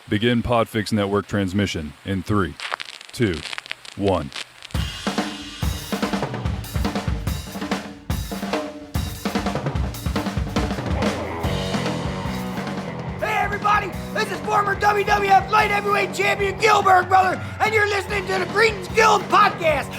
Begin PODFIX network transmission in 3, 2, 1. Hey everybody, this is former WWF Light Heavyweight Champion Gilbert, brother, and you're listening to the Cretans Guild Podcast.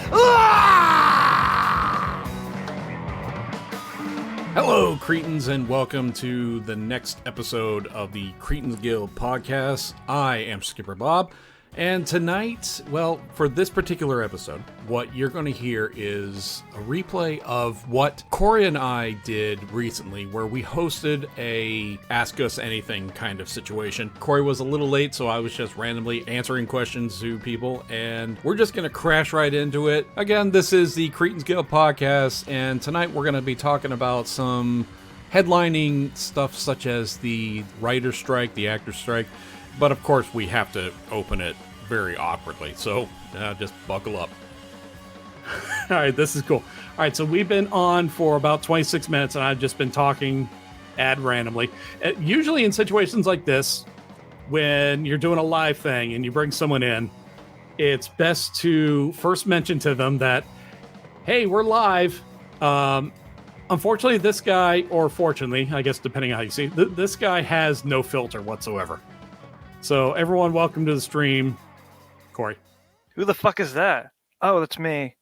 Hello, Cretans, and welcome to the next episode of the Cretans Guild Podcast. I am Skipper Bob, and tonight, well, for this particular episode, what you're going to hear is a replay of what Corey and I did recently, where we hosted a Ask Us Anything kind of situation. Corey was a little late, so I was just randomly answering questions to people, and we're just going to crash right into it. Again, this is the Cretans Guild Podcast, and tonight we're going to be talking about some headlining stuff such as the writer's strike, the actor's strike, but of course we have to open it very awkwardly, so just buckle up. All right, this is cool. All right, so we've been on for about 26 minutes, and I've just been talking ad randomly. Usually in situations like this, when you're doing a live thing and you bring someone in, it's best to first mention to them that, hey, we're live. Unfortunately, this guy, or fortunately, I guess depending on how you see it, this guy has no filter whatsoever. So everyone, welcome to the stream. Corey. Who the fuck is that? Oh, that's me.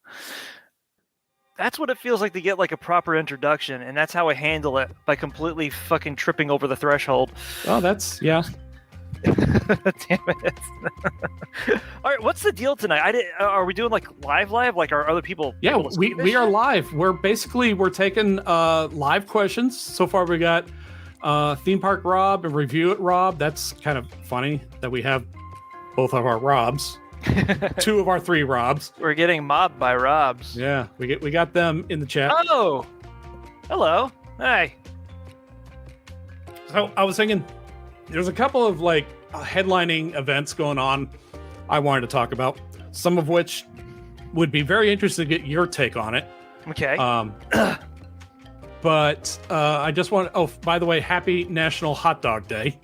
That's what it feels like to get like a proper introduction, and that's how I handle it, by completely fucking tripping over the threshold. Oh, that's, yeah. Damn it. All right, what's the deal tonight? Are we doing like live? Like, are other people? Yeah, we are live. We're taking live questions. So far, we got Theme Park Rob and Review It Rob. That's kind of funny that we have both of our Robs. 2 of our 3 Robs. We're getting mobbed by Robs. Yeah, we got them in the chat. Oh, hello. Hey. So I was thinking, there's a couple of like headlining events going on I wanted to talk about, some of which would be very interesting to get your take on it. Okay. But I just want to, by the way, happy National Hot Dog Day.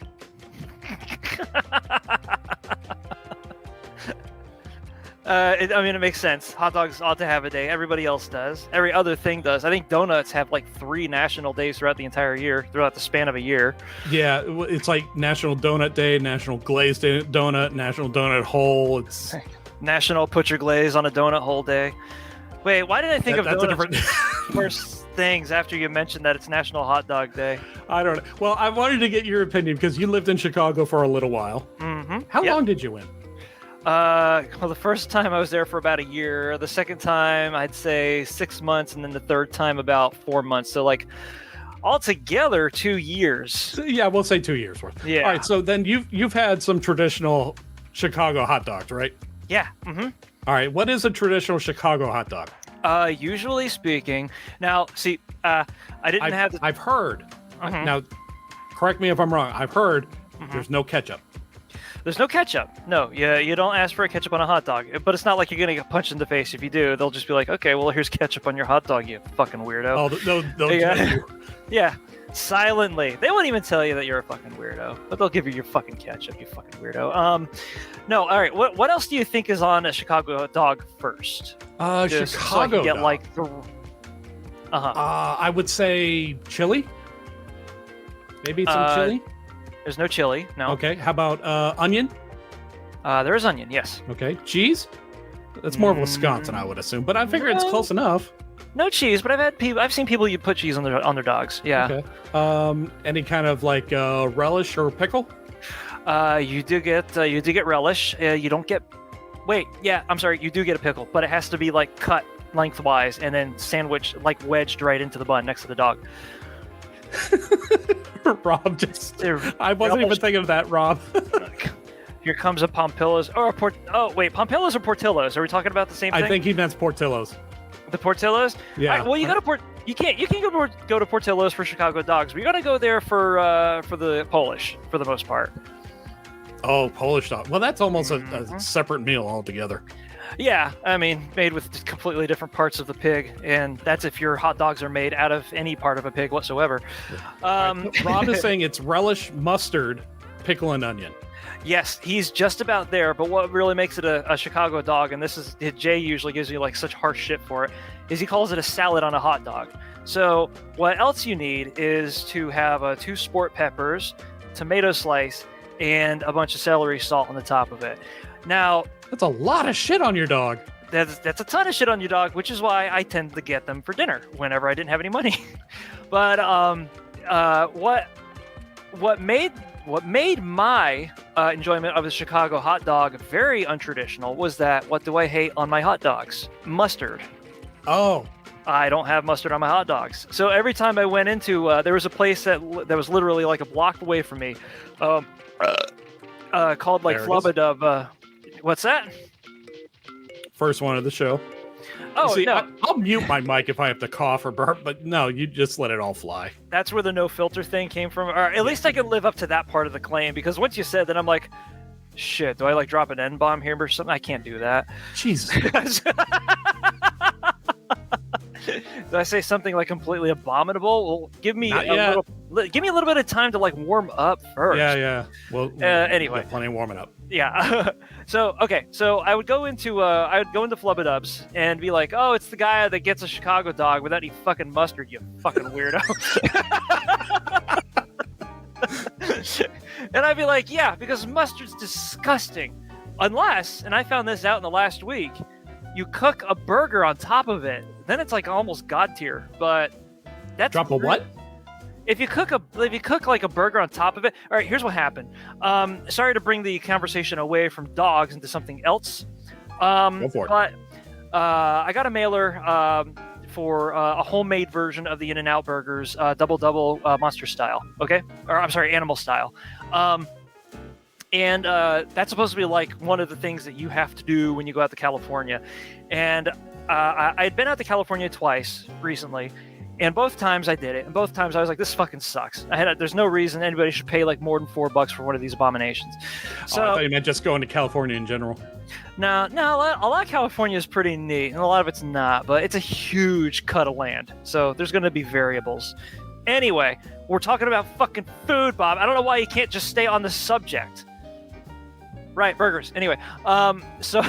It makes sense. Hot dogs ought to have a day. Everybody else does. Every other thing does. I think donuts have like 3 national days throughout the entire year, throughout the span of a year. Yeah, it's like National Donut Day, National Glazed Donut, National Donut Hole. It's National Put Your Glaze on a Donut Hole Day. Wait, why did I think of that's donuts a different first things after you mentioned that it's National Hot Dog Day? I don't know. Well, I wanted to get your opinion because you lived in Chicago for a little while. Mm-hmm. How long did you win? Well, the first time I was there for about a year. The second time, I'd say 6 months, and then the third time about 4 months. So, like, altogether, 2 years. So, yeah, we'll say 2 years worth. Yeah. All right. So then you've had some traditional Chicago hot dogs, right? Yeah. Mm-hmm. All right. What is a traditional Chicago hot dog? Usually speaking, now see, I didn't have. I've heard. Mm-hmm. Now, correct me if I'm wrong. I've heard there's no ketchup. There's no ketchup. No, you don't ask for a ketchup on a hot dog. But it's not like you're gonna get punched in the face if you do. They'll just be like, okay, well, here's ketchup on your hot dog, you fucking weirdo. Oh, they'll Yeah. Yeah, silently. They won't even tell you that you're a fucking weirdo, but they'll give you your fucking ketchup, you fucking weirdo. No, all right. What else do you think is on a Chicago dog first? Just Chicago so I can get dog. like the. I would say chili. Maybe some chili. There's no chili. No. Okay. How about onion? There is onion. Yes. Okay. Cheese. That's more of Wisconsin, I would assume, but I figure it's close enough. No cheese, but I've seen people you put cheese on their dogs. Yeah. Okay. Any kind of like relish or pickle? You do get relish. You don't get. Wait. Yeah. I'm sorry. You do get a pickle, but it has to be like cut lengthwise and then sandwiched, like wedged right into the bun next to the dog. Rob I wasn't even thinking of that, Rob. Here comes a Pompillos Pompillos or Portillos? Are we talking about the same thing? I think he meant Portillos. The Portillos? Yeah. Well, you go to Portillos for Chicago dogs, but you got to go there for the Polish for the most part. Oh, Polish dog. Well, that's almost a separate meal altogether. Yeah, I mean, made with completely different parts of the pig, and that's if your hot dogs are made out of any part of a pig whatsoever. Rob is saying it's relish, mustard, pickle, and onion. Yes, he's just about there. But what really makes it a Chicago dog, and this is Jay usually gives you like such harsh shit for it, is he calls it a salad on a hot dog. So what else you need is to have 2 sport peppers, tomato slice, and a bunch of celery salt on the top of it. Now, That's a lot of shit on your dog. that's a ton of shit on your dog, which is why I tend to get them for dinner whenever I didn't have any money. But what made my enjoyment of the Chicago hot dog very untraditional was that what do I hate on my hot dogs? Mustard. Oh. I don't have mustard on my hot dogs. So every time I went into, there was a place that was literally like a block away from me, called like Flubadub. What's that? First one of the show. Oh, See, no. I'll mute my mic if I have to cough or burp, but no, you just let it all fly. That's where the no filter thing came from. Or at least I can live up to that part of the claim, because once you said that, I'm like, shit, do I like drop an N-bomb here or something? I can't do that. Jesus. Did I say something like completely abominable? Well, give me Not a yet. little bit of time to like warm up first. Yeah. Well, anyway. got plenty of warming up. Yeah. So I would go into Flubadubs and be like, oh, it's the guy that gets a Chicago dog without any fucking mustard, you fucking weirdo. And I'd be like, yeah, because mustard's disgusting. Unless, and I found this out in the last week, you cook a burger on top of it, then it's like almost god tier. But that's Drop a what? If you cook like a burger on top of it. All right, here's what happened. Sorry to bring the conversation away from dogs into something else. Go for it. But I got a mailer for a homemade version of the In-N-Out burgers, double monster style. Okay, or I'm sorry, animal style. And that's supposed to be like one of the things that you have to do when you go out to California. And I had been out to California twice recently, and both times I did it. And both times I was like, this fucking sucks. There's no reason anybody should pay like more than $4 for one of these abominations. So I thought you meant just going to California in general. No, a lot of California is pretty neat, and a lot of it's not, but it's a huge cut of land. So there's going to be variables. Anyway, we're talking about fucking food, Bob. I don't know why you can't just stay on the subject. Right, burgers. Anyway, so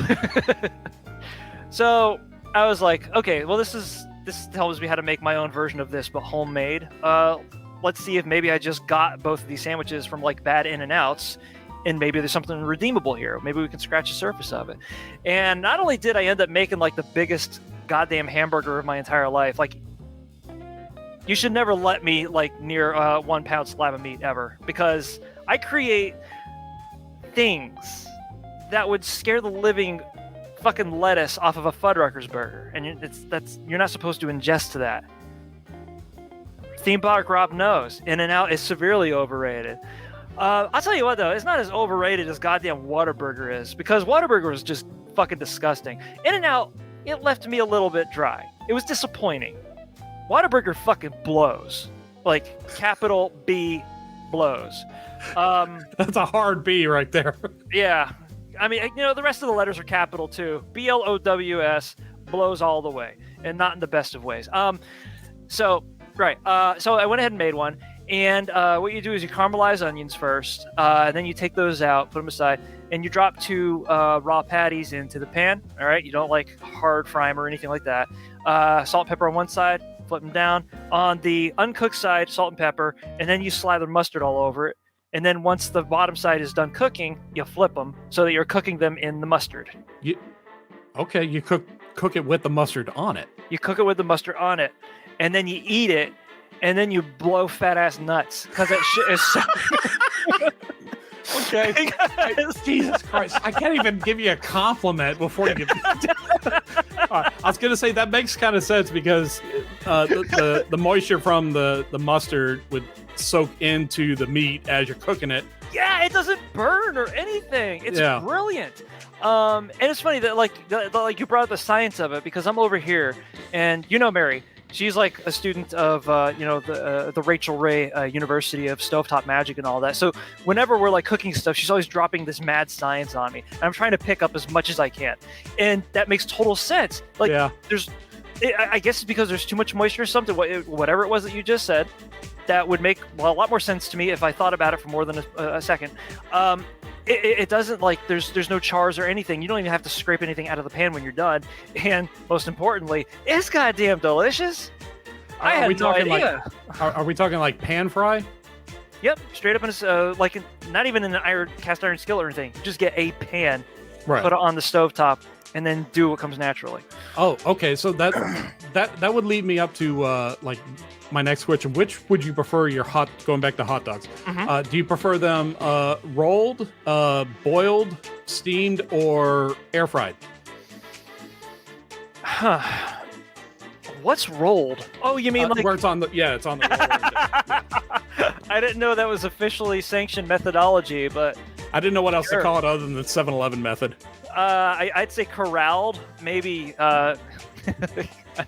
so I was like, okay, well, this tells me how to make my own version of this, but homemade. Let's see if maybe I just got both of these sandwiches from like bad In-N-Outs, and maybe there's something redeemable here. Maybe we can scratch the surface of it. And not only did I end up making like the biggest goddamn hamburger of my entire life, like you should never let me like near a 1 pound slab of meat ever, because I create things that would scare the living fucking lettuce off of a Fuddruckers burger, and you're not supposed to ingest that. Theme Park Rob knows In-N-Out is severely overrated. I'll tell you what though, it's not as overrated as goddamn Whataburger is, because Whataburger was just fucking disgusting. In-N-Out, it left me a little bit dry. It was disappointing. Whataburger fucking blows, like capital B blows. That's a hard B right there. Yeah. I mean, the rest of the letters are capital too. BLOWS blows all the way, and not in the best of ways. So I went ahead and made one. And what you do is you caramelize onions first, and then you take those out, put them aside, and you drop 2 raw patties into the pan. All right. You don't like hard fry them or anything like that. Salt and pepper on one side, flip them down. On the uncooked side, salt and pepper, and then you slather mustard all over it. And then once the bottom side is done cooking, you flip them so that you're cooking them in the mustard. You cook it with the mustard on it. You cook it with the mustard on it, and then you eat it, and then you blow fat ass nuts because that shit is so. Okay. Jesus Christ! I can't even give you a compliment before you give. I was gonna say that makes kind of sense, because the moisture from the mustard would soak into the meat as you're cooking it. Yeah, it doesn't burn or anything. It's brilliant. And it's funny that like you brought up the science of it, because I'm over here, and Mary, she's like a student of the Rachel Ray University of Stovetop Magic and all that. So whenever we're like cooking stuff, she's always dropping this mad science on me, and I'm trying to pick up as much as I can, and that makes total sense. Like I guess it's because there's too much moisture or something, whatever it was that you just said. that would make a lot more sense to me if I thought about it for more than a second. It doesn't, like, there's no chars or anything. You don't even have to scrape anything out of the pan when you're done. And most importantly, it's goddamn delicious. I had no idea. Are we talking like pan fry? Yep, straight up in not even in an cast iron skillet or anything. Just get a pan, Right. put it on the stovetop, and then do what comes naturally. Oh, okay. So that would lead me up to like my next question. Which would you prefer going back to hot dogs? Mhm. Do you prefer them rolled, boiled, steamed, or air fried? Huh. What's rolled? Oh, you mean like where it's on the it's on the roller. I didn't know that was officially sanctioned methodology, but I didn't know what else Sure. to call it other than the 7-Eleven method. I'd say corralled, maybe. I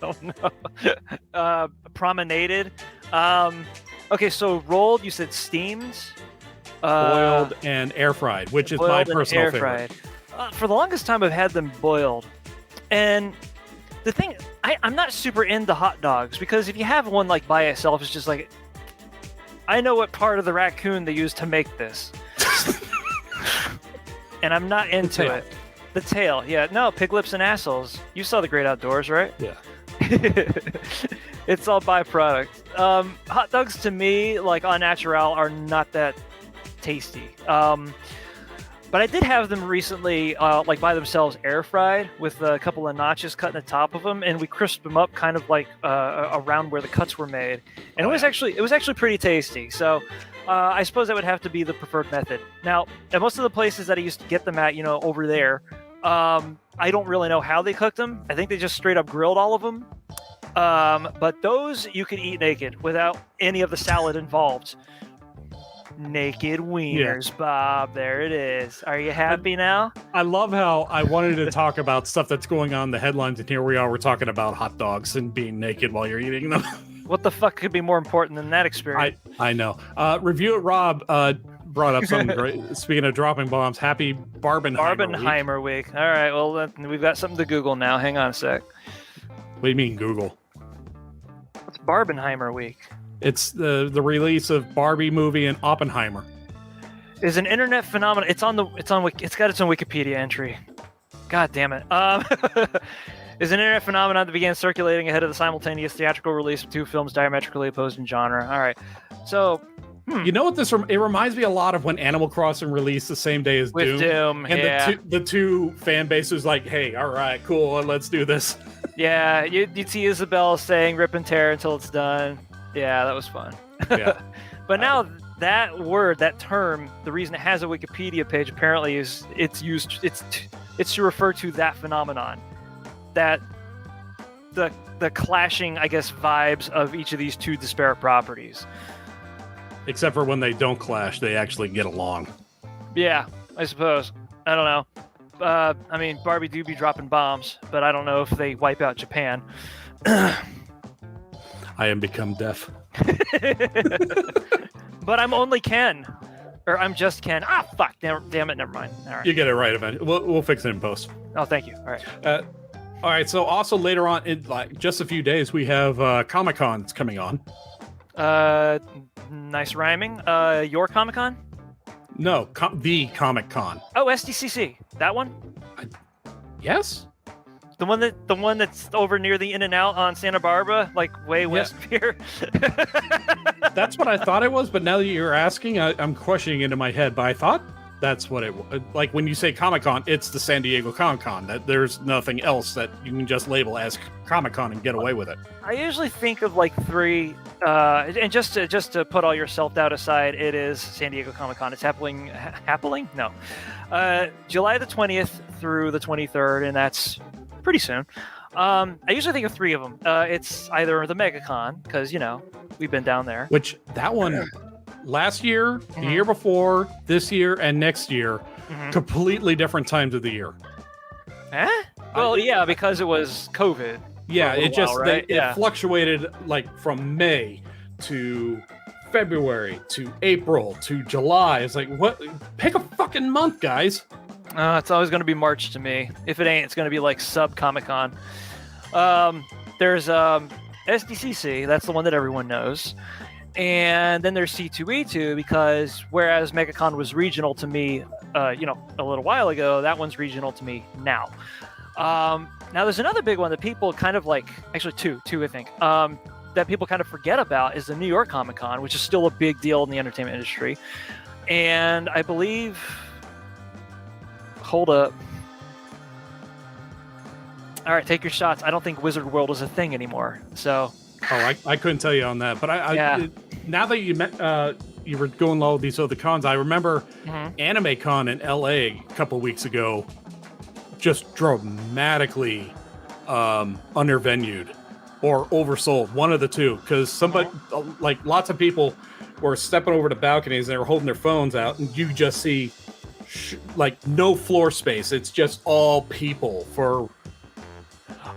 don't know. Promenaded. Okay, so rolled. You said steamed, Boiled and air fried, which is my boiled and personal air favorite. fried. For the longest time, I've had them boiled, and the thing, I'm not super into hot dogs because if you have one like by itself, it's just like, I know what part of the raccoon they use to make this, and I'm not into tail. it. The tail, yeah. No, pig lips and assholes. You saw The Great Outdoors, right? Yeah. It's all byproduct. Hot dogs to me, like au natural, are not that tasty. But I did have them recently, like by themselves, air fried with a couple of notches cut in the top of them, and we crisped them up kind of like around where the cuts were made, and it was actually pretty tasty. So I suppose that would have to be the preferred method. Now, at most of the places that I used to get them at, over there, I don't really know how they cooked them. I think they just straight up grilled all of them. But those you can eat naked without any of the salad involved. Naked wieners, Bob. There it is. Are you happy now? I love how I wanted to talk about stuff that's going on in the headlines, and here we are. We're talking about hot dogs and being naked while you're eating them. What the fuck could be more important than that experience? I know. Review it, Rob. Brought up something great. Speaking of dropping bombs, happy Barbenheimer week. All right, well, we've got something to Google now. Hang on a sec. What do you mean Google? What's Barbenheimer week? It's the release of Barbie movie and Oppenheimer. Is an internet phenomenon. It's got its own Wikipedia entry. God damn it. Is an internet phenomenon that began circulating ahead of the simultaneous theatrical release of two films diametrically opposed in genre. All right. So, you know what it reminds me a lot of when Animal Crossing released the same day as with Doom. And yeah. the two fan bases like, hey, all right, cool, let's do this. Yeah, you'd see Isabel saying rip and tear until it's done. Yeah, that was fun. Yeah. But now that term, the reason it has a Wikipedia page apparently is it's to refer to that phenomenon, that the clashing, I guess, vibes of each of these two disparate properties. Except for when they don't clash, they actually get along. Yeah, I suppose. I don't know. I mean, Barbie do be dropping bombs, but I don't know if they wipe out Japan. I am become deaf. But I'm only Ken. Or I'm just Ken. Ah, fuck. Damn it. Never mind. All right. You get it right eventually. We'll fix it in post. Oh, thank you. All right. All right. So also later on, in like just a few days, we have Comic-Con that's coming on. Nice rhyming. Your Comic-Con? No, the Comic-Con. Oh, SDCC. That one? Yes. The one that's over near the In-N-Out on Santa Barbara, like way west of here. That's what I thought it was, but now that you're asking, I'm questioning it in my head. But I thought that's what it was. Like when you say Comic-Con, it's the San Diego Comic-Con. That there's nothing else that you can just label as Comic-Con and get away with it. I usually think of like three, and just to put all your self-doubt aside, it is San Diego Comic-Con. It's happening? No. July the 20th through the 23rd, and that's pretty soon. I usually think of three of them. It's either the MegaCon, because, we've been down there. Which, that one, last year, the year before, this year, and next year, completely different times of the year. Eh? Well, yeah, because it was COVID. Yeah, it fluctuated like from May to February to April to July. It's like, what? Pick a fucking month, guys. It's always going to be March to me. If it ain't, it's going to be like sub Comic-Con. There's SDCC. That's the one that everyone knows. And then there's C2E2 because whereas MegaCon was regional to me, a little while ago, that one's regional to me now. Now there's another big one that people kind of like, actually two I think, that people kind of forget about is the New York Comic Con, which is still a big deal in the entertainment industry. And I believe, hold up. All right, take your shots. I don't think Wizard World is a thing anymore. So. Oh, I couldn't tell you on that, but now that you were going all these other cons, I remember Anime Con in LA a couple weeks ago just dramatically undervenued or oversold, one of the two, because somebody, like lots of people were stepping over to balconies and they were holding their phones out, and you just see like no floor space. It's just all people for.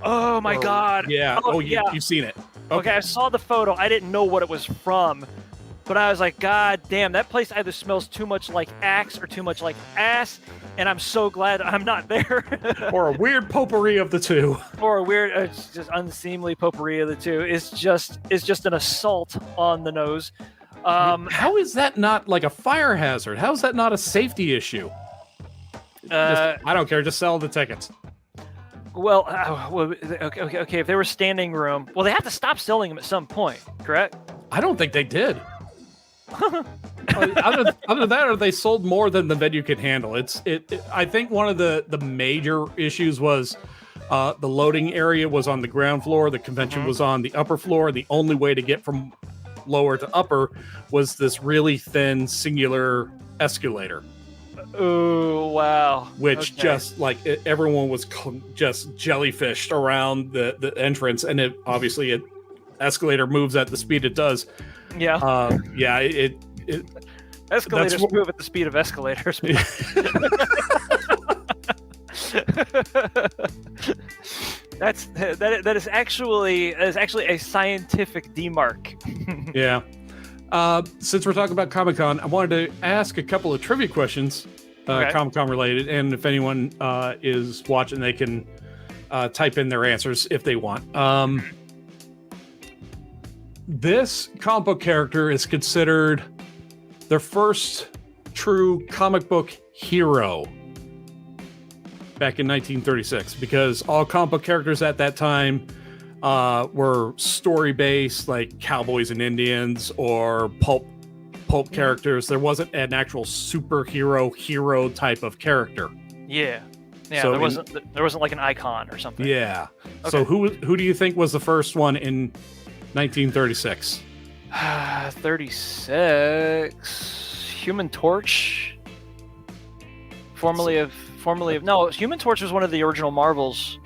Oh my God! Yeah. You've seen it. Okay, I saw the photo. I didn't know what it was from, but I was like, God damn, that place either smells too much like Axe or too much like ass, and I'm so glad I'm not there. Or a weird potpourri of the two. Or a weird, just unseemly potpourri of the two. It's just an assault on the nose. How is that not like a fire hazard? How is that not a safety issue? I don't care. Just sell the tickets. Well, okay. If they were standing room, well, they have to stop selling them at some point, correct? I don't think they did. Other that, or they sold more than the venue could handle. I think one of the major issues was the loading area was on the ground floor. The convention was on the upper floor. The only way to get from lower to upper was this really thin singular escalator. Oh, wow. Which just like everyone was just jellyfished around the entrance, and it escalator moves at the speed it does. Yeah. Escalators move at the speed of escalators. That is actually a scientific demarc. Yeah. Since we're talking about Comic-Con, I wanted to ask a couple of trivia questions, Comic-Con related, and if anyone is watching, they can type in their answers if they want. This comic book character is considered their first true comic book hero back in 1936, because all comic book characters at that time were story-based, like cowboys and Indians or pulp characters. There wasn't an actual superhero hero type of character. Yeah. So there wasn't like an icon or something. Yeah. Okay. So who do you think was the first one in 1936? 36. Human Torch. Formerly of no, Human Torch was one of the original Marvels.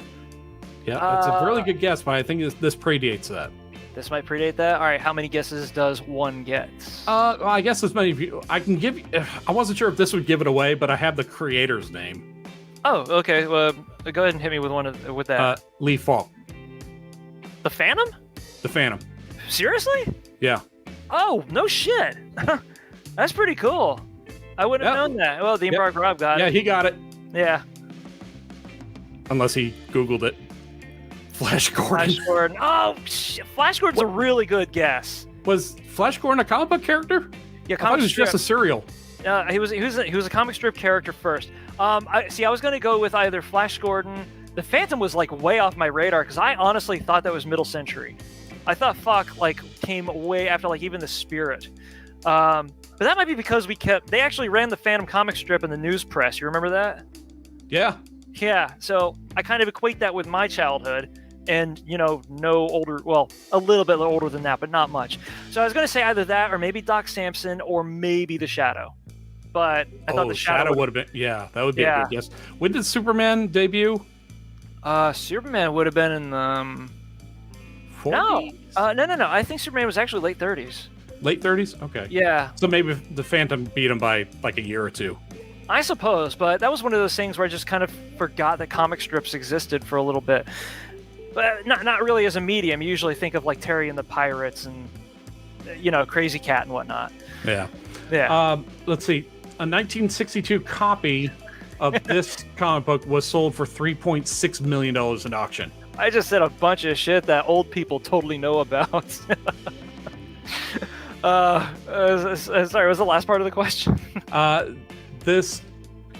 Yeah, that's a really good guess, but I think this predates that. This might predate that. All right, how many guesses does one get? Well, I guess as many. I can give. I wasn't sure if this would give it away, but I have the creator's name. Oh, okay. Well, go ahead and hit me with that. Lee Falk. The Phantom? The Phantom. Seriously? Yeah. Oh, no shit. That's pretty cool. I wouldn't have known that. Well, the Embark Rob got it. Yeah, he got it. Yeah. Unless he Googled it. Flash Gordon. Flash Gordon. Oh, shit. Flash Gordon's a really good guess. Was Flash Gordon a comic book character? Yeah, I thought he was just a serial. He was a comic strip character first. I was going to go with either Flash Gordon. The Phantom was like way off my radar because I honestly thought that was middle century. I thought Fuck like came way after like even the Spirit. But that might be because they actually ran the Phantom comic strip in the news press. You remember that? Yeah. Yeah. So I kind of equate that with my childhood. And, no older, well, a little bit older than that, but not much. So I was going to say either that or maybe Doc Samson or maybe the Shadow. But I thought the Shadow would have been, that would be a good guess. When did Superman debut? Superman would have been in the... 40s? No. I think Superman was actually late 30s. Late 30s? Okay. Yeah. So maybe the Phantom beat him by like a year or two. I suppose, but that was one of those things where I just kind of forgot that comic strips existed for a little bit. But not really as a medium. You usually think of like Terry and the Pirates and, Crazy Cat and whatnot. Yeah. Yeah. Let's see. A 1962 copy of this comic book was sold for $3.6 million in auction. I just said a bunch of shit that old people totally know about. Sorry, was the last part of the question? This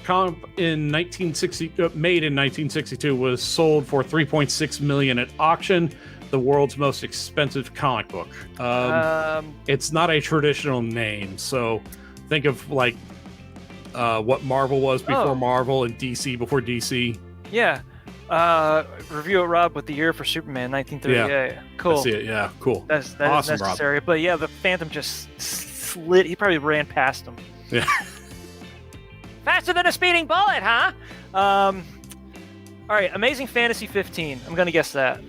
comic in 1960, made in 1962, was sold for $3.6 million at auction. The world's most expensive comic book. It's not a traditional name, so think of like what Marvel was before Marvel and DC before DC. Yeah. Review it, Rob, with the year for Superman, 1938. Yeah. Cool. I see it. Yeah, cool. That awesome, is necessary. Rob. But yeah, the Phantom just slid. He probably ran past him. Yeah. Faster than a speeding bullet, huh? All right, Amazing Fantasy 15. I'm gonna guess that.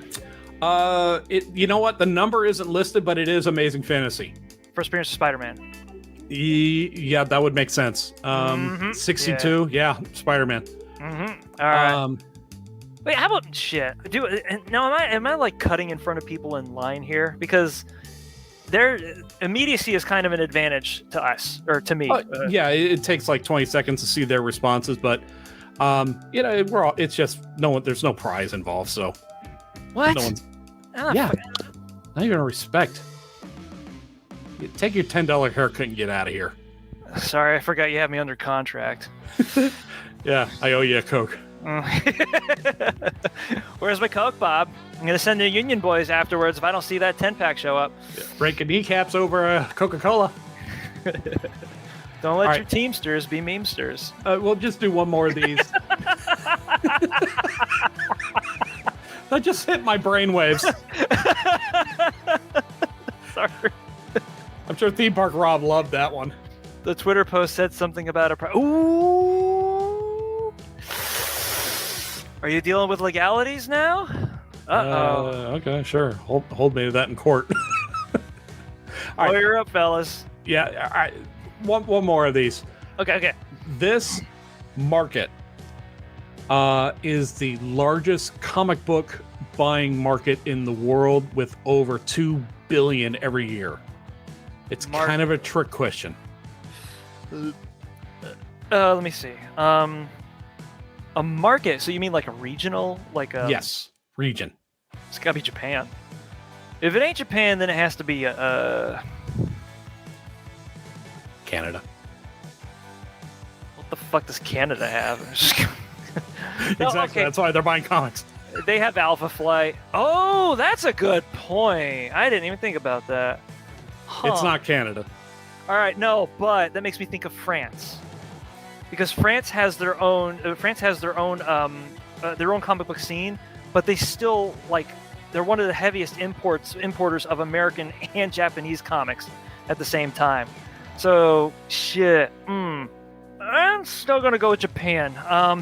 You know what? The number isn't listed, but it is Amazing Fantasy. First appearance of Spider-Man. Yeah, that would make sense. 62. Yeah, Spider-Man. All right. Wait, how about shit? Now, am I like cutting in front of people in line here? Because their immediacy is kind of an advantage to us, or to me. Yeah, it takes like 20 seconds to see their responses, but it's just there's no prize involved, so what? No one's not even respect. Take your $10 haircut and get out of here. Sorry, I forgot you have me under contract. Yeah, I owe you a Coke. Where's my Coke, Bob? I'm gonna send the Union Boys afterwards if I don't see that 10-pack show up. Breaking kneecaps over Coca-Cola. Don't let your Teamsters be memesters. We'll just do one more of these. That just hit my brainwaves. Sorry. I'm sure Theme Park Rob loved that one. The Twitter post said something about a Ooh! Are you dealing with legalities now? Okay, sure. Hold me to that in court. All right. You're up, fellas. Yeah, all right. One more of these. Okay. This market is the largest comic book buying market in the world, with over 2 billion every year. It's kind of a trick question. Let me see. A market? So you mean like a regional? Yes, region. It's gotta be Japan. If it ain't Japan, then it has to be Canada. What the fuck does Canada have? Exactly. Okay. That's why they're buying comics. They have Alpha Flight. Oh, that's a good point. I didn't even think about that. Huh. It's not Canada. All right, no, but that makes me think of France, because France has their own. Their own comic book scene, but they still they're one of the heaviest importers of American and Japanese comics at the same time. So shit. I'm still gonna go with Japan,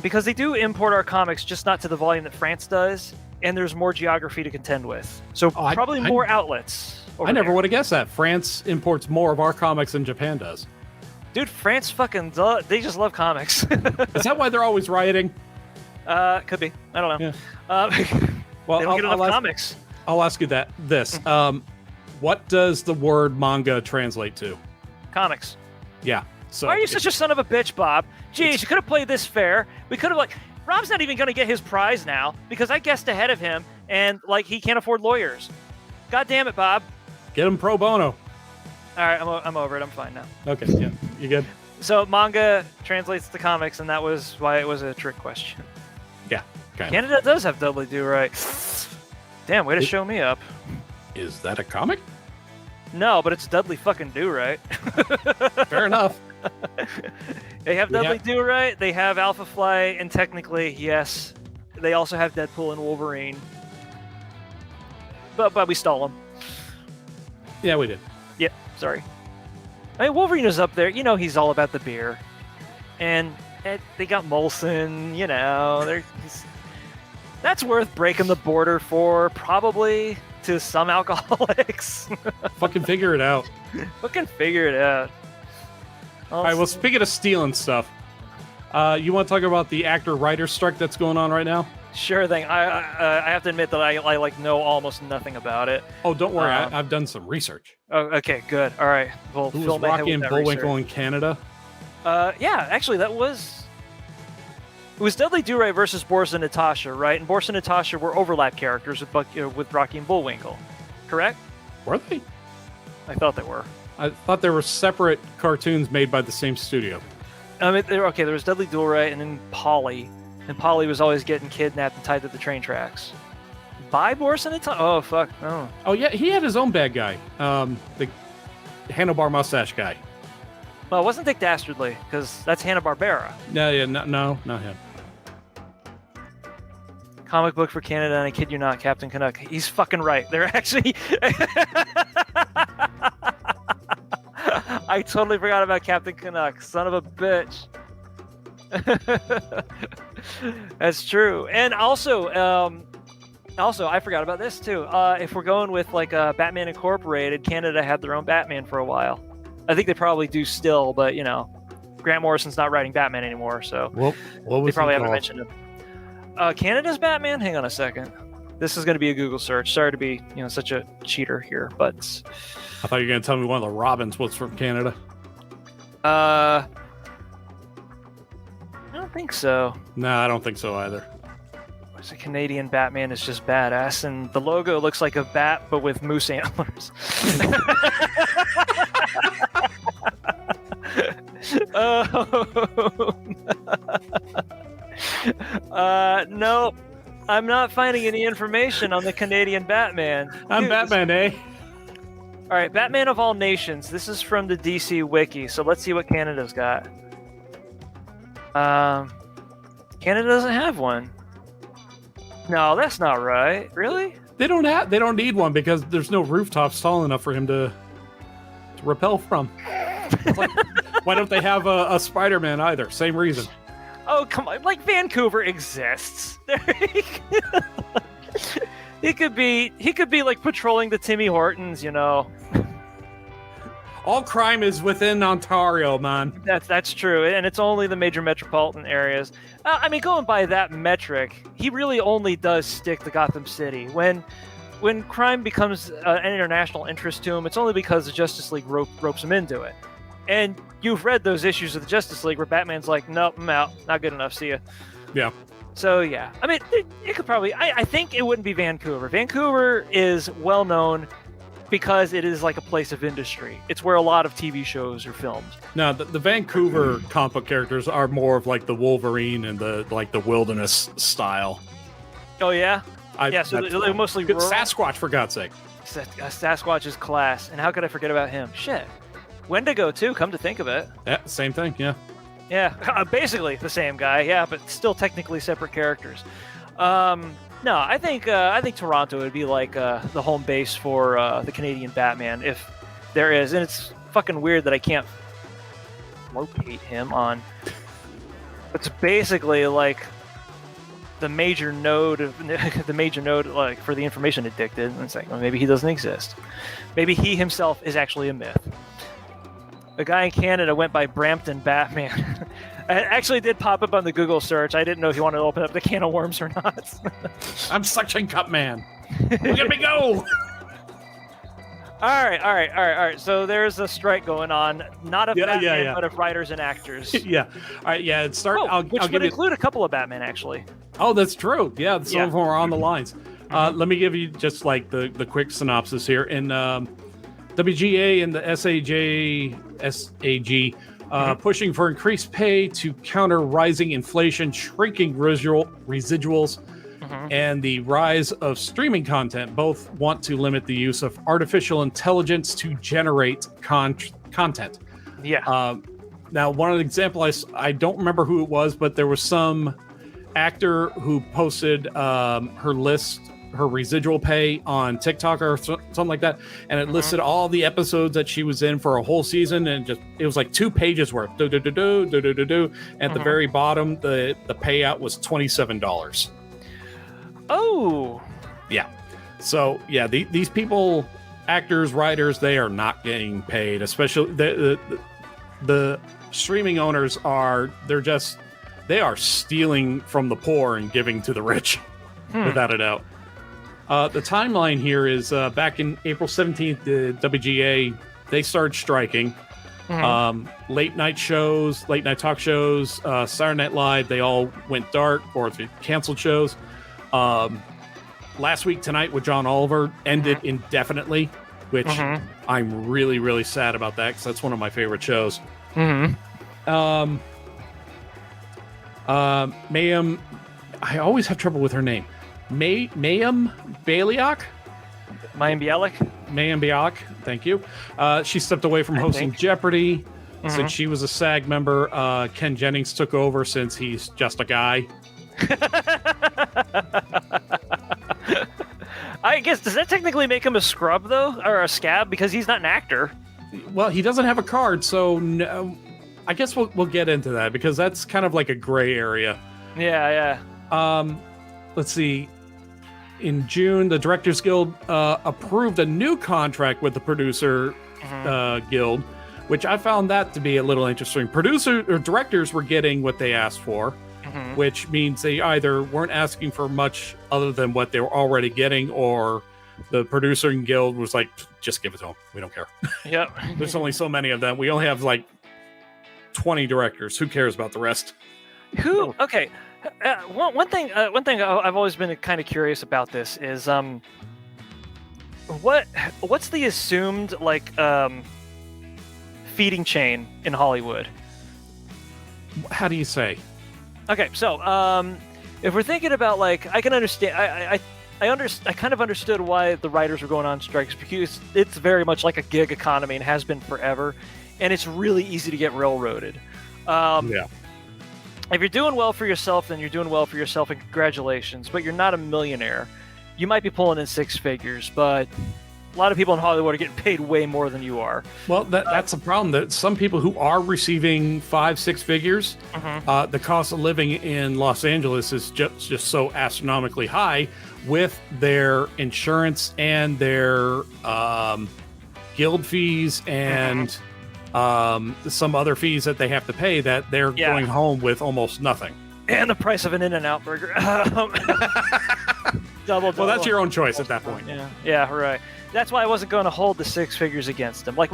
because they do import our comics, just not to the volume that France does, and there's more geography to contend with. So probably more outlets. I never would have guessed that. France imports more of our comics than Japan does. Dude, France they just love comics. Is that why they're always rioting? Could be. I don't know. Yeah. Well, they don't get enough comics. I'll ask you this. What does the word manga translate to? Comics. Yeah. So why are you such a son of a bitch, Bob? Jeez, you could have played this fair. We could have Rob's not even going to get his prize now because I guessed ahead of him, and he can't afford lawyers. God damn it, Bob. Get him pro bono. All right, I'm over it. I'm fine now. Okay, yeah, you good? So manga translates to comics, and that was why it was a trick question. Yeah. Canada does have Dudley Do-Right. Damn, way to show me up. Is that a comic? No, but it's Dudley fucking Do-Right. Fair enough. They have Dudley Do-Right, they have Alpha Flight, and technically, yes, they also have Deadpool and Wolverine. But we stole them. Yeah, we did. Yep, sorry. I mean, Wolverine is up there. You know he's all about the beer. And they got Molson, that's worth breaking the border for, probably, to some alcoholics. Fucking figure it out. Fucking figure it out. All right, well, speaking of stealing stuff, you want to talk about the actor-writer strike that's going on right now? Sure thing. I have to admit that I know almost nothing about it. Oh, don't worry. I've done some research. Oh, okay, good. All right. Well, who was Rocky and Bullwinkle in Canada? Yeah, actually, it was Dudley Do-Right versus Boris and Natasha, right? And Boris and Natasha were overlap characters with Rocky and Bullwinkle, correct? Were they? I thought they were. I thought there were separate cartoons made by the same studio. I mean, there was Dudley Do-Right and then Polly. And Polly was always getting kidnapped and tied to the train tracks. By Boris and Oh, fuck. Oh. Oh, yeah, he had his own bad guy. The handlebar mustache guy. Well, it wasn't Dick Dastardly, because that's Hanna-Barbera. No, not him. Comic book for Canada, and I kid you not, Captain Canuck. He's fucking right. They're actually... I totally forgot about Captain Canuck. Son of a bitch. That's true. And also, I forgot about this too. If we're going with like Batman Incorporated, Canada had their own Batman for a while. I think they probably do still, but you know, Grant Morrison's not writing Batman anymore, so what was they probably haven't mentioned him. Canada's Batman? Hang on a second. This is going to be a Google search. Sorry to be, such a cheater here, but I thought you were going to tell me one of the Robins was from Canada. I don't think so. No, I don't think so either. There's a Canadian Batman is just badass, and the logo looks like a bat, but with moose antlers. Nope. I'm not finding any information on the Canadian Batman. I'm Batman, eh? All right, Batman of All Nations. This is from the DC Wiki, so let's see what Canada's got. Canada doesn't have one. No, that's not right. Really? They don't need one because there's no rooftops tall enough for him to rappel from. Like, why don't they have a Spider-Man either? Same reason. Oh, come on. Like, Vancouver exists. He could be like patrolling the Timmy Hortons, All crime is within Ontario, man. That's true, and it's only the major metropolitan areas. I mean, going by that metric, he really only does stick to Gotham City. When crime becomes an international interest to him, it's only because the Justice League ropes him into it. And you've read those issues of the Justice League where Batman's like, nope, I'm out, not good enough, see ya. Yeah. So, yeah. I mean, it could probably... I think it wouldn't be Vancouver. Vancouver is well known because it is like a place of industry. It's where a lot of TV shows are filmed. No, the Vancouver comic book characters are more of like the Wolverine and the wilderness style. Oh, yeah? So they're mostly rural. Sasquatch, for God's sake. Sasquatch is class. And how could I forget about him? Shit. Wendigo, too, come to think of it. Yeah, same thing, yeah. Yeah, basically the same guy, yeah, but still technically separate characters. No, I think Toronto would be like the home base for the Canadian Batman, if there is. And it's fucking weird that I can't locate him on... It's basically like the major node like for the information addicted. And it's like, well, maybe he doesn't exist. Maybe he himself is actually a myth. A guy in Canada went by Brampton Batman. It actually did pop up on the Google search. I didn't know if you wanted to open up the can of worms or not. I'm Suction Cup Man. Look at me go! All right. So there's a strike going on. Not of Batman, but of writers and actors. Yeah. All right, yeah. Which would include a couple of Batman, actually. Oh, that's true. Yeah, some of them are on the lines. Let me give you just like the quick synopsis here. In WGA and the SAG pushing for increased pay to counter rising inflation, shrinking residuals, and the rise of streaming content. Both want to limit the use of artificial intelligence to generate content. Yeah. Now, one example, I don't remember who it was, but there was some actor who posted her residual pay on TikTok or something like that, and it listed all the episodes that she was in for a whole season, and it was like 2 pages worth. At the very bottom, the payout was $27. Oh, yeah. So yeah, these people, actors, writers, they are not getting paid. Especially the streaming owners they are stealing from the poor and giving to the rich, without a doubt. The timeline here is back in April 17th, the WGA, they started striking. Late night talk shows, Saturday Night Live, they all went dark or canceled shows. Last week tonight with John Oliver ended indefinitely. which I'm really, really sad about that because that's one of my favorite shows. Mayim, I always have trouble with her name. Mayim Bialik? Mayim Bialik? Mayim Bialik, thank you. She stepped away from hosting Jeopardy since she was a SAG member. Ken Jennings took over since he's just a guy. I guess, does that technically make him a scrub, though? Or a scab? Because he's not an actor. Well, he doesn't have a card, so no, I guess we'll get into that because that's kind of like a gray area. Yeah. Let's see. In June, the Directors Guild approved a new contract with the Producer Guild, which I found that to be a little interesting. Directors were getting what they asked for, which means they either weren't asking for much other than what they were already getting, or the Producer Guild was like, just give it to them. We don't care. Yep. There's only so many of them. We only have like 20 directors. Who cares about the rest? Okay. One thing I've always been kind of curious about this is what's the assumed feeding chain in Hollywood? How do you say? Okay, so if we're thinking about I can understand. I kind of understood why the writers were going on strikes because it's very much like a gig economy and has been forever, and it's really easy to get railroaded. Yeah. If you're doing well for yourself, then you're doing well for yourself, and congratulations. But you're not a millionaire. You might be pulling in six figures, but a lot of people in Hollywood are getting paid way more than you are. Well, that's the problem. That some people who are receiving 5-6 figures, the cost of living in Los Angeles is just so astronomically high with their insurance and their guild fees and some other fees that they have to pay that they're going home with almost nothing. And the price of an In-N-Out burger. Double. Well, that's your own choice at that point. Yeah, right. That's why I wasn't going to hold the six figures against him. Not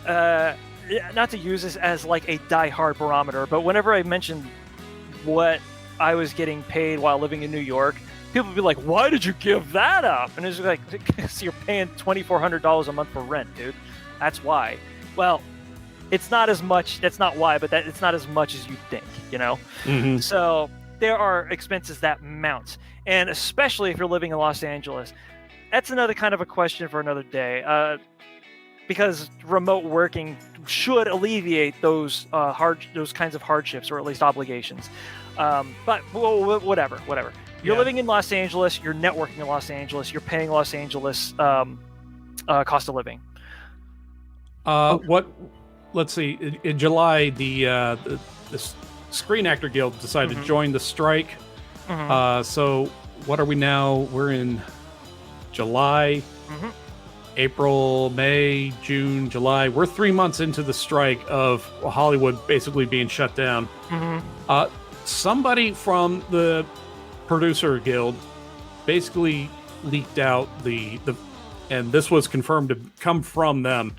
to use this as like a die-hard barometer, but whenever I mentioned what I was getting paid while living in New York, people would be like, "Why did you give that up?" And it's like, "Because you're paying $2,400 a month for rent, dude. That's why." Well, it's not as much. That's not why, but it's not as much as you think, you know. So there are expenses that mount, and especially if you're living in Los Angeles. That's another kind of a question for another day, because remote working should alleviate those kinds of hardships or at least obligations. But whatever. You're living in Los Angeles. You're networking in Los Angeles. You're paying Los Angeles cost of living. Let's see. In July, the Screen Actor Guild decided to join the strike. So what are we now? We're in July, April, May, June, July. We're 3 months into the strike of Hollywood basically being shut down. Somebody from the Producer Guild basically leaked out and this was confirmed to come from them.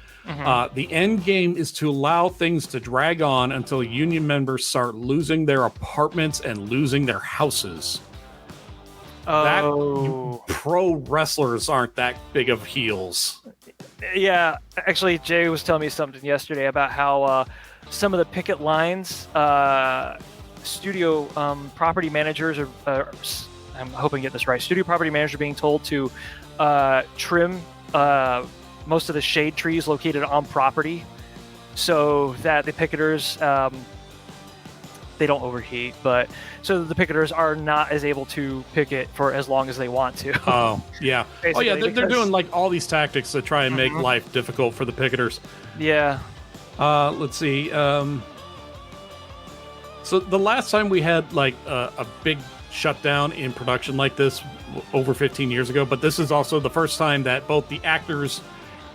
The end game is to allow things to drag on until union members start losing their apartments and losing their houses. Pro wrestlers aren't that big of heels. Yeah, actually, Jay was telling me something yesterday about how some of the picket lines, studio property managers are. I'm hoping I get this right. Studio property managers are being told to trim most of the shade trees located on property, so that the picketers they don't overheat, but so the picketers are not as able to picket for as long as they want to. Oh, yeah. Basically, They're doing like all these tactics to try and make life difficult for the picketers. Yeah. Let's see. So the last time we had like a big shutdown in production like this over 15 years ago, but this is also the first time that both the actors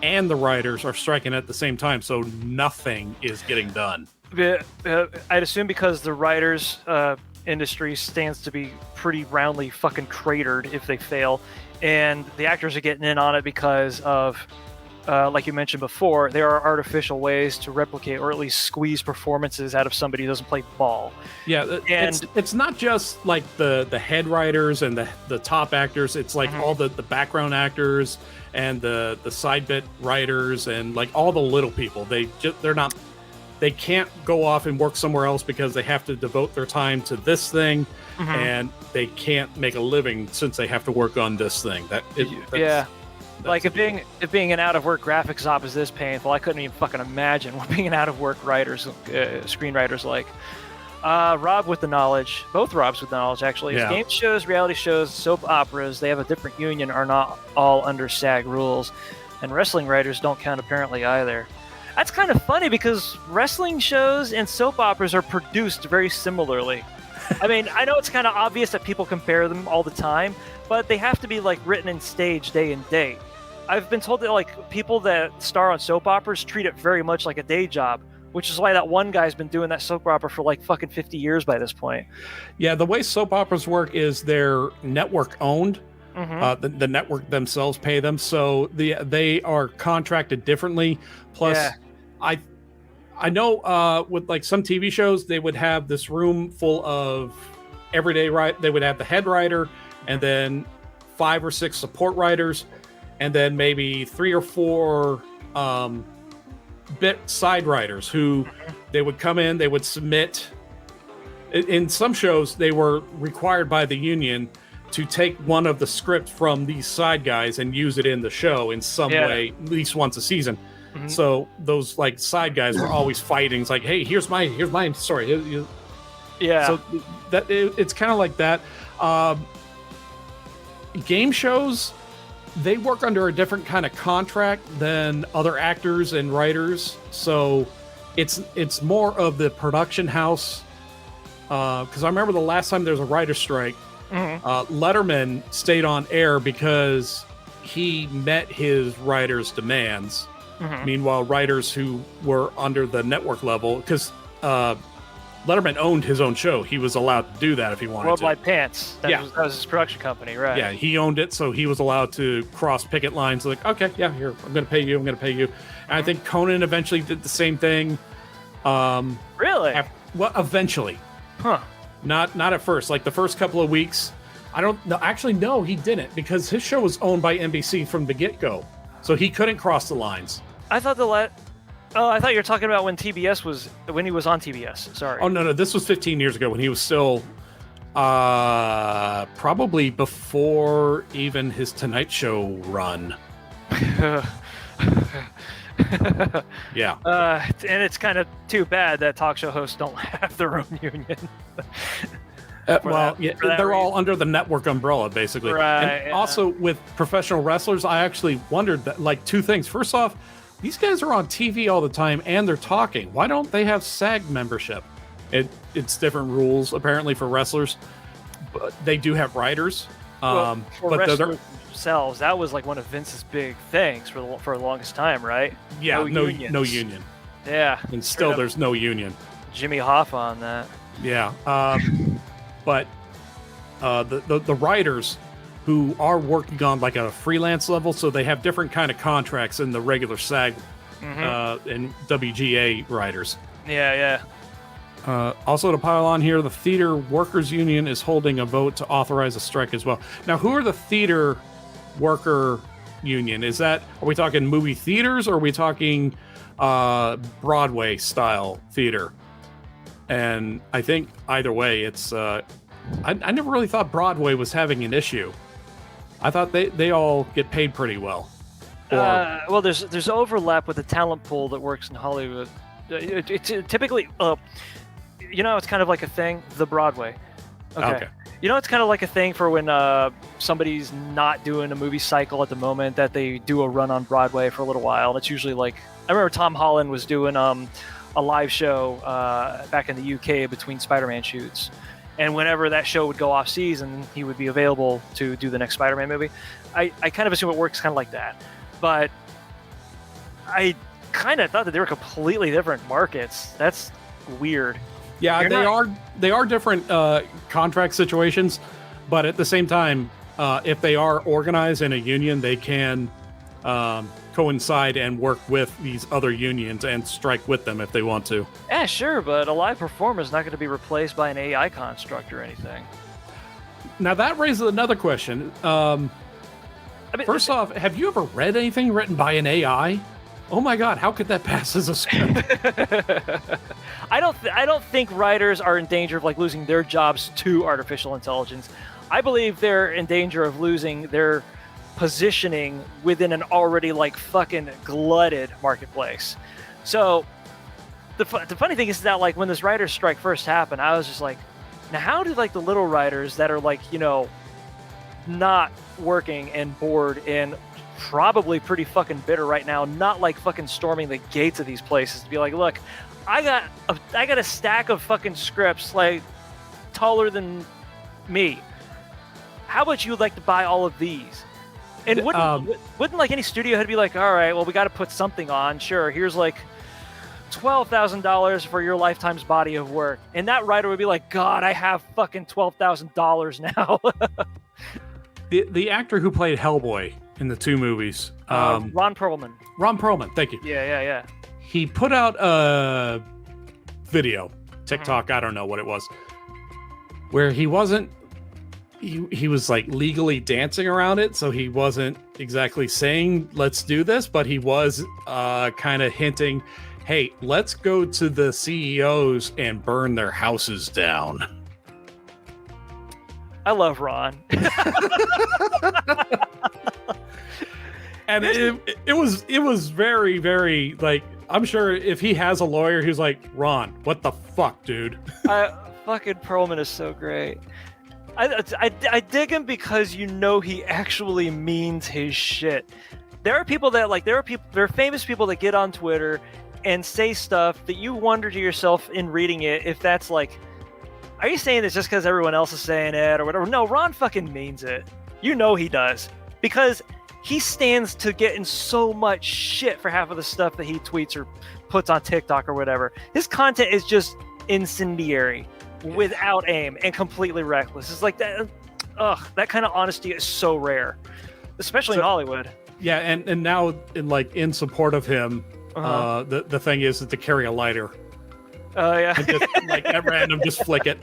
and the writers are striking at the same time, so nothing is getting done. I'd assume because the writers industry stands to be pretty roundly fucking cratered if they fail, and the actors are getting in on it because of like you mentioned before, there are artificial ways to replicate or at least squeeze performances out of somebody who doesn't play ball. Yeah, And it's not just like the head writers and the top actors. It's like all the background actors and the side bit writers and like all the little people. They can't go off and work somewhere else because they have to devote their time to this thing, and they can't make a living since they have to work on this thing. Like if being an out of work graphics op is this painful, I couldn't even fucking imagine what being an out of work writers, screenwriters like. Rob with the knowledge, both Robs with the knowledge actually. Yeah. Game shows, reality shows, soap operas, they have a different union, are not all under SAG rules, and wrestling writers don't count apparently either. That's kind of funny because wrestling shows and soap operas are produced very similarly. I mean, I know it's kind of obvious that people compare them all the time, but they have to be like written and staged day and date. I've been told that like people that star on soap operas treat it very much like a day job, which is why that one guy's been doing that soap opera for like fucking 50 years by this point. Yeah, the way soap operas work is they're network owned. The network themselves pay them, so they are contracted differently. Plus, I know with like some TV shows, they would have this room full of everyday they would have the head writer and then 5 or 6 support writers, and then maybe 3 or 4 bit side writers who they would come in, they would submit. In some shows, they were required by the union to take one of the scripts from these side guys and use it in the show in some way, at least once a season. So those like side guys were always fighting. It's like, hey, here's my story. Yeah. So that it's kind of like that. Game shows, they work under a different kind of contract than other actors and writers. So it's more of the production house. Because I remember the last time there was a writer's strike, Letterman stayed on air because he met his writers' demands. Meanwhile, writers who were under the network level, because Letterman owned his own show, he was allowed to do that if he wanted Worldwide to. Pants. That was his production company, right? Yeah, he owned it, so he was allowed to cross picket lines. Like, okay, yeah, here, I'm going to pay you. And I think Conan eventually did the same thing. Really? Well, eventually. Huh. Not at first. Like the first couple of weeks, I don't know. Actually, no, he didn't, because his show was owned by NBC from the get-go, so he couldn't cross the lines. I thought I thought you were talking about when he was on TBS. Sorry. Oh no, this was 15 years ago when he was still probably before even his Tonight Show run. Yeah. And it's kind of too bad that talk show hosts don't have their own union. They're all under the network umbrella, basically. Right. And also with professional wrestlers, I actually wondered that, like, 2 things. First off, these guys are on TV all the time and they're talking. Why don't they have SAG membership? It's different rules apparently for wrestlers, but they do have writers. For but wrestlers themselves, that was like one of Vince's big things for the longest time, right? Yeah, no unions. union. Yeah, And still there's no union. Jimmy Hoffa on that. Yeah. But the writers who are working on like a freelance level, so they have different kind of contracts than the regular SAG and WGA writers. Yeah. Also to pile on here, the Theater Workers Union is holding a vote to authorize a strike as well. Now, who are the Theater Worker Union? Are we talking movie theaters, or are we talking Broadway style theater? And I think either way, it's I never really thought Broadway was having an issue. I thought they all get paid pretty well. Well, there's overlap with the talent pool that works in Hollywood. It's typically, it's kind of like a thing. The Broadway. Okay. It's kind of like a thing for when somebody's not doing a movie cycle at the moment, that they do a run on Broadway for a little while. And it's usually like, I remember Tom Holland was doing a live show back in the UK between Spider-Man shoots. And whenever that show would go off season, he would be available to do the next Spider-Man movie. I kind of assume it works kind of like that. But I kind of thought that they were completely different markets. That's weird. Yeah, they are different contract situations, but at the same time, if they are organized in a union, they can coincide and work with these other unions and strike with them if they want to. Yeah, sure, but a live performer is not going to be replaced by an AI construct or anything. Now that raises another question. First off, have you ever read anything written by an AI? Oh my God, how could that pass as a script? I don't think writers are in danger of like losing their jobs to artificial intelligence. I believe they're in danger of losing their positioning within an already like fucking glutted marketplace. So the funny thing is that like when this writer's strike first happened, I was just like, now how do like the little writers that are like, you know, not working and bored and probably pretty fucking bitter right now, not like fucking storming the gates of these places to be like, look, I got a stack of fucking scripts like taller than me. How about you like to buy all of these? And wouldn't like any studio head be like, all right, well, we got to put something on. Sure, here's like $12,000 for your lifetime's body of work. And that writer would be like, God, I have fucking $12,000 now. The actor who played Hellboy in the 2 movies, Ron Perlman. Ron Perlman, thank you. Yeah. He put out a video, TikTok, I don't know what it was, where he wasn't. He was like legally dancing around it, so he wasn't exactly saying let's do this, but he was kind of hinting, hey, let's go to the CEOs and burn their houses down. I love Ron. And it was very, very like, I'm sure if he has a lawyer, he's like, Ron, what the fuck, dude? Fucking Perlman is so great. I dig him because you know he actually means his shit. There are people that like there are famous people that get on Twitter and say stuff that you wonder to yourself in reading it if that's like, are you saying this just because everyone else is saying it or whatever? No, Ron fucking means it. You know he does, because he stands to get in so much shit for half of the stuff that he tweets or puts on TikTok or whatever. His content is just incendiary, without aim, and completely reckless. It's like that. That kind of honesty is so rare, especially in Hollywood. Yeah, and now in support of him, the thing is to carry a lighter. Oh yeah, and just, like at random, just flick it.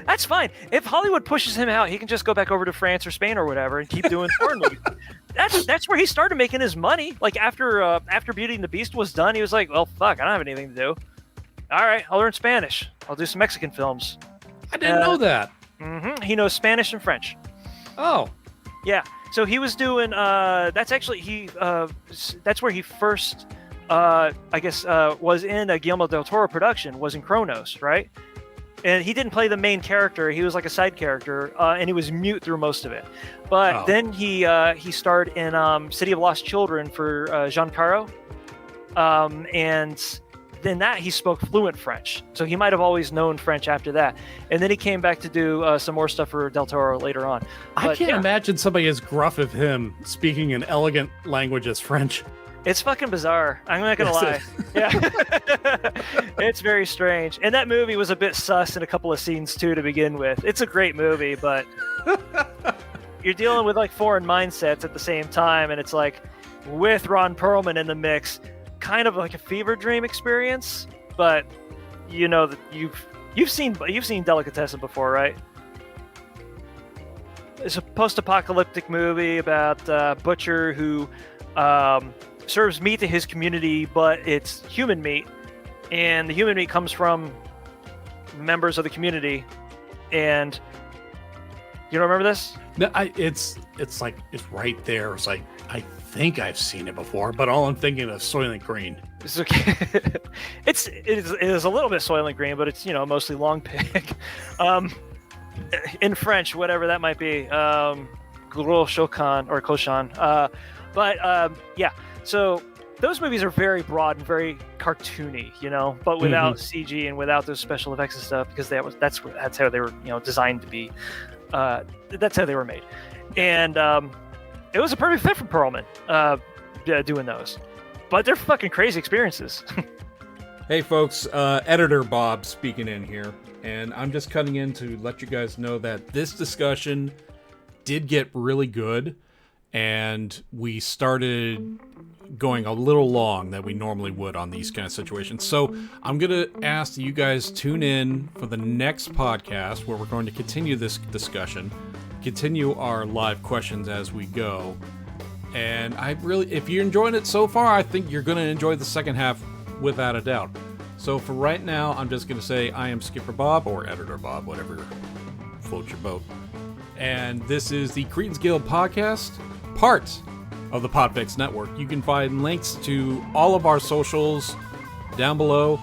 That's fine. If Hollywood pushes him out, he can just go back over to France or Spain or whatever and keep doing foreign movies. That's where he started making his money. Like after Beauty and the Beast was done, he was like, well, fuck, I don't have anything to do. All right, I'll learn Spanish. I'll do some Mexican films. I didn't know that. Mm-hmm. He knows Spanish and French. Oh. Yeah. So he was doing. That's actually that's where he first, was in a Guillermo del Toro production. Was in Kronos, right? And he didn't play the main character. He was like a side character, and he was mute through most of it. But then he starred in City of Lost Children for Jean Caro, and then that he spoke fluent French. So he might have always known French after that. And then he came back to do some more stuff for Del Toro later on. But, I can't imagine somebody as gruff as him speaking an elegant language as French. It's fucking bizarre. I'm not gonna lie. Yeah, it's very strange. And that movie was a bit sus in a couple of scenes too to begin with. It's a great movie, but you're dealing with like foreign mindsets at the same time, and it's like with Ron Perlman in the mix, kind of like a fever dream experience. But you know that you've seen Delicatessen before, right? It's a post-apocalyptic movie about a butcher who serves meat to his community, but it's human meat, and the human meat comes from members of the community. And you don't remember this? No, it's right there. It's like, I think I've seen it before, but all I'm thinking is Soylent Green. It's okay. it is a little bit Soylent Green, but it's mostly long pig. In French, whatever that might be, gros chocan or cochon. Yeah. So those movies are very broad and very cartoony, but without CG and without those special effects and stuff, because that's how they were, designed to be. That's how they were made, and it was a perfect fit for Perlman doing those. But they're fucking crazy experiences. Hey folks, Editor Bob speaking in here, and I'm just cutting in to let you guys know that this discussion did get really good. and we started going a little long than we normally would on these kind of situations. So I'm going to ask that you guys tune in for the next podcast where we're going to continue this discussion, continue our live questions as we go. And if you're enjoying it so far, I think you're going to enjoy the second half without a doubt. So for right now, I'm just going to say I am Skipper Bob, or Editor Bob, whatever floats your boat. And this is the Cretans Guild podcast, part of the PODFIX network. You can find links to all of our socials down below.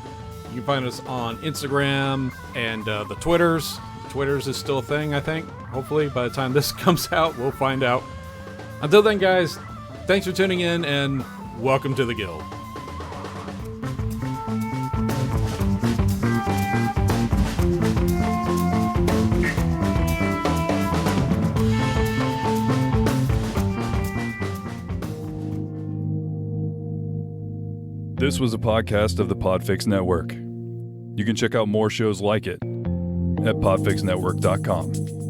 You can find us on Instagram and the Twitters. Twitters is still a thing, I think. Hopefully, by the time this comes out, we'll find out. Until then, guys, thanks for tuning in, and welcome to the Guild. This was a podcast of the PODFIX Network. You can check out more shows like it at podfixnetwork.com.